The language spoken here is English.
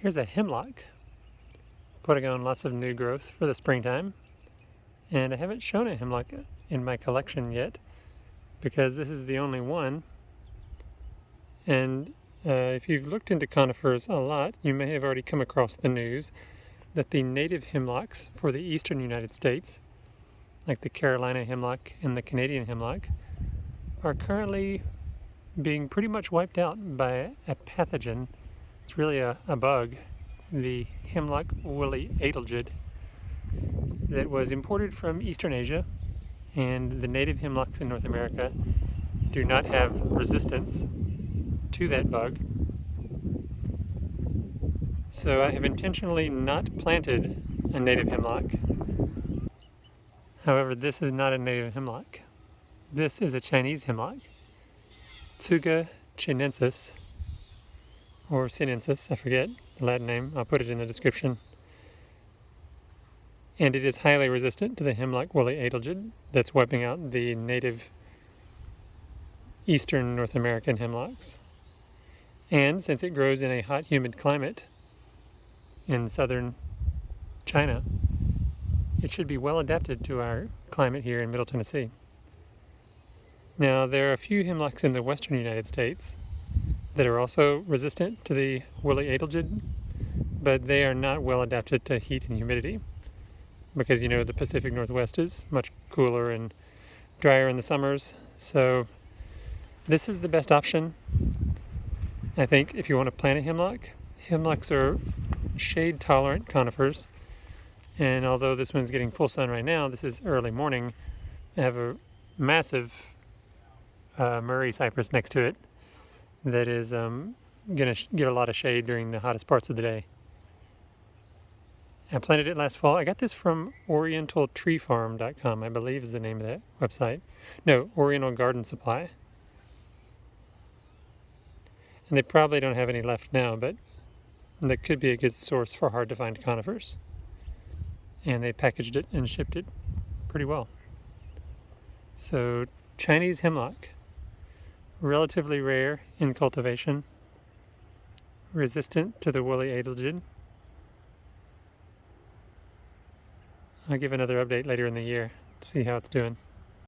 Here's a hemlock putting on lots of new growth for the springtime, and I haven't shown a hemlock in my collection yet because this is the only one. And if you've looked into conifers a lot, you may have already come across the news that the native hemlocks for the eastern United States, like the Carolina hemlock and the Canadian hemlock, are currently being pretty much wiped out by a pathogen. It's really a bug, the Hemlock Woolly Adelgid, that was imported from Eastern Asia, and the native hemlocks in North America do not have resistance to that bug. So I have intentionally not planted a native hemlock. However, this is not a native hemlock. This is a Chinese hemlock, Tsuga chinensis, or chinensis, I forget the Latin name, I'll put it in the description. And it is highly resistant to the Hemlock Woolly Adelgid that's wiping out the native eastern North American hemlocks. And since it grows in a hot, humid climate in southern China, it should be well adapted to our climate here in Middle Tennessee. Now, there are a few hemlocks in the western United States that are also resistant to the Woolly Adelgid, but they are not well adapted to heat and humidity because, you know, the Pacific Northwest is much cooler and drier in the summers. So this is the best option, I think, if you want to plant a hemlock. Hemlocks are shade tolerant conifers, and although this one's getting full sun right now, this is early morning. I have a massive Murray cypress next to it that is going to get a lot of shade during the hottest parts of the day. I planted it last fall. I got this from orientaltreefarm.com, I believe is the name of that website. No, Oriental Garden Supply. And they probably don't have any left now, but that could be a good source for hard to find conifers. And they packaged it and shipped it pretty well. So, Chinese hemlock, relatively rare in cultivation, resistant to the Woolly Adelgid. I'll give another update later in the year to see how it's doing.